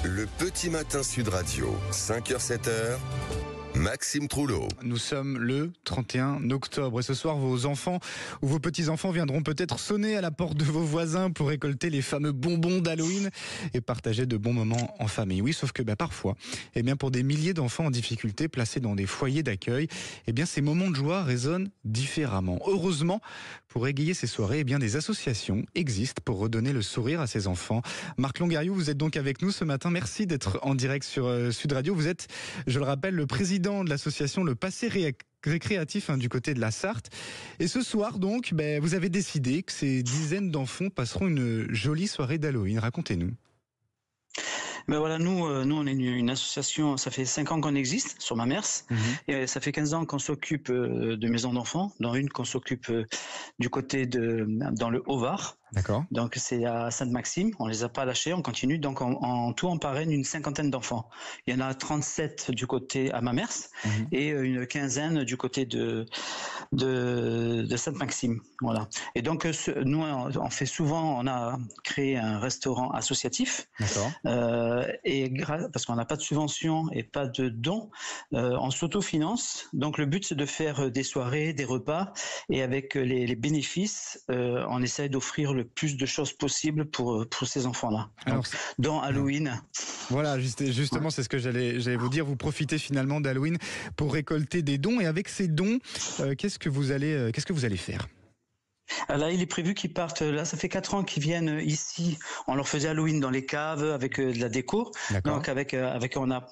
Le petit matin Sud Radio, 5h-7h, Maxime Trouleau. Nous sommes le 31 octobre et ce soir, vos enfants ou vos petits-enfants viendront peut-être sonner à la porte de vos voisins pour récolter les fameux bonbons d'Halloween et partager de bons moments en famille. Oui, sauf que parfois, pour des milliers d'enfants en difficulté placés dans des foyers d'accueil, ces moments de joie résonnent différemment. Heureusement, pour égayer ces soirées, des associations existent pour redonner le sourire à ces enfants. Marc Longariou, vous êtes donc avec nous ce matin. Merci d'être en direct sur Sud Radio. Vous êtes, je le rappelle, le président de l'association Le Passé Récréatif du côté de la Sarthe. Et ce soir donc, vous avez décidé que ces dizaines d'enfants passeront une jolie soirée d'Halloween. Racontez-nous. Voilà, nous on est une association, ça fait 5 ans qu'on existe sur Mamers, et ça fait 15 ans qu'on s'occupe de maisons d'enfants, dont une qu'on s'occupe du côté dans le Haut-Var. D'accord. Donc c'est à Sainte-Maxime, on les a pas lâchés, on continue, donc en tout on parraine une 50aine d'enfants. Il y en a 37 du côté à Mamers et une 15aine du côté de Sainte-Maxime. Voilà. Et donc nous on fait souvent, on a créé un restaurant associatif. D'accord. Parce qu'on n'a pas de subvention et pas de dons, on s'autofinance. Donc le but c'est de faire des soirées, des repas, et avec les bénéfices, on essaye d'offrir le plus de choses possibles pour ces enfants-là. Donc, dans Halloween. Voilà, justement, c'est ce que j'allais vous dire. Vous profitez finalement d'Halloween pour récolter des dons, et avec ces dons, qu'est-ce que vous allez faire ? Là, il est prévu qu'ils partent. Là, ça fait 4 ans qu'ils viennent ici. On leur faisait Halloween dans les caves avec de la déco. D'accord. Donc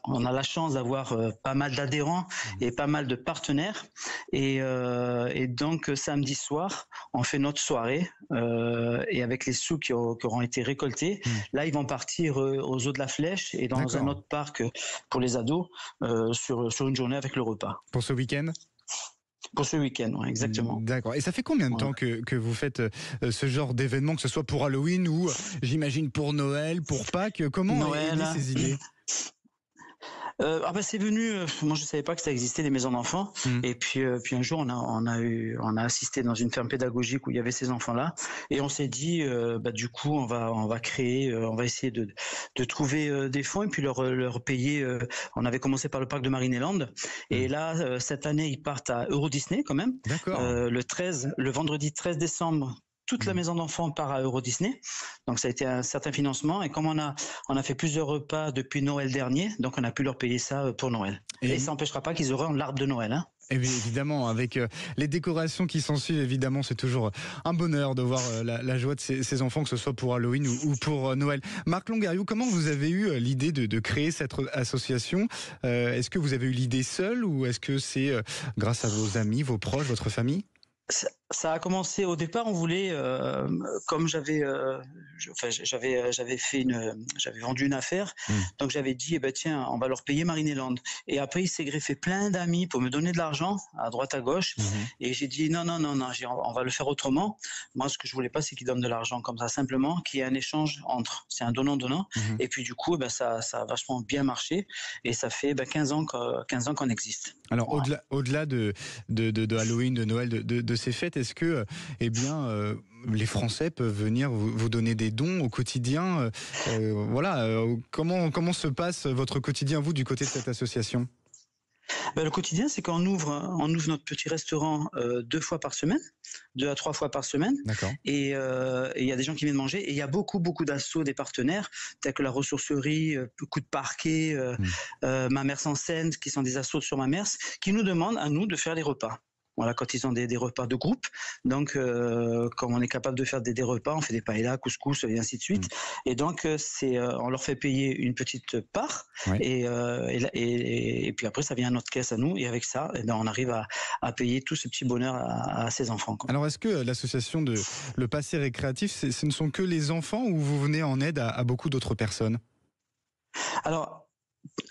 on a la chance d'avoir pas mal d'adhérents et pas mal de partenaires. Et donc samedi soir, on fait notre soirée et avec les sous qui auront été récoltés, là ils vont partir aux Eaux de la Flèche et dans un autre parc pour les ados sur une journée avec le repas. Pour ce week-end ? Pour ce week-end, ouais, exactement. D'accord. Et ça fait combien de temps que vous faites ce genre d'événement, que ce soit pour Halloween ou, j'imagine, pour Noël, pour Pâques ? Comment est née ces idées ? C'est venu. Moi, je savais pas que ça existait des maisons d'enfants. Et puis un jour, on a assisté dans une ferme pédagogique où il y avait ces enfants-là, et on s'est dit, du coup, on va créer, on va essayer de trouver des fonds et puis leur payer. On avait commencé par le parc de Marineland, et là, cette année, ils partent à Euro Disney quand même. D'accord. Le vendredi 13 décembre. Toute la maison d'enfants part à Euro Disney, donc ça a été un certain financement. Et comme on a fait plusieurs repas depuis Noël dernier, donc on a pu leur payer ça pour Noël. Et ça n'empêchera pas qu'ils auront l'arbre de Noël. Et bien évidemment, avec les décorations qui s'ensuivent, évidemment, c'est toujours un bonheur de voir la joie de ces enfants, que ce soit pour Halloween ou pour Noël. Marc Longariou, comment vous avez eu l'idée de créer cette association ? Est-ce que vous avez eu l'idée seule, ou est-ce que c'est grâce à vos amis, vos proches, votre famille ? Ça a commencé au départ, on voulait, comme j'avais vendu une affaire, donc j'avais dit, tiens, on va leur payer Marineland. Et après, il s'est greffé plein d'amis pour me donner de l'argent à droite à gauche. Et j'ai dit non, on va le faire autrement. Moi, ce que je voulais pas, c'est qu'ils donnent de l'argent comme ça, simplement, qu'il y ait un échange entre. C'est un donnant-donnant. Et puis du coup, ça a vachement bien marché. Et ça fait 15 ans qu'on existe. Alors au-delà de Halloween, de Noël, de ces fêtes, est-ce que les Français peuvent venir vous donner des dons au quotidien ? Comment se passe votre quotidien, vous, du côté de cette association ? Le quotidien, c'est qu'on ouvre notre petit restaurant 2 fois par semaine, 2 à 3 fois par semaine. D'accord. Et il y a des gens qui viennent manger. Et il y a beaucoup d'assos, des partenaires, tels que la ressourcerie, Coup de Parquet, Mamers en scène, qui sont des assos sur Mamers, qui nous demandent à nous de faire les repas. Voilà, quand ils ont des repas de groupe. Donc, comme on est capable de faire des repas, on fait des paellas, couscous et ainsi de suite. Et donc, on leur fait payer une petite part. Oui. Et puis après, ça vient à notre caisse à nous. Et avec ça, on arrive à payer tout ce petit bonheur à ces enfants, quoi. Alors, est-ce que l'association de Le Passé Récréatif, ce ne sont que les enfants, ou vous venez en aide à beaucoup d'autres personnes ? Alors,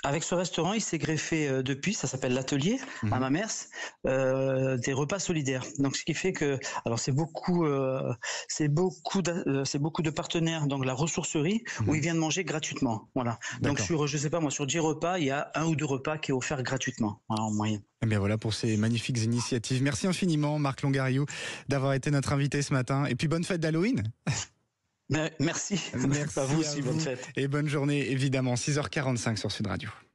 avec ce restaurant, il s'est greffé depuis, ça s'appelle l'Atelier à Mamers, des repas solidaires. Donc ce qui fait que, alors c'est beaucoup de partenaires, donc la ressourcerie où ils viennent manger gratuitement. Voilà. Donc sur 10 repas, il y a 1 ou 2 repas qui est offert gratuitement, en moyenne. Et bien voilà pour ces magnifiques initiatives. Merci infiniment, Marc Longariou, d'avoir été notre invité ce matin. Et puis bonne fête d'Halloween. Merci. Merci à vous aussi, bonne fête. Et bonne journée, évidemment. 6h45 sur Sud Radio.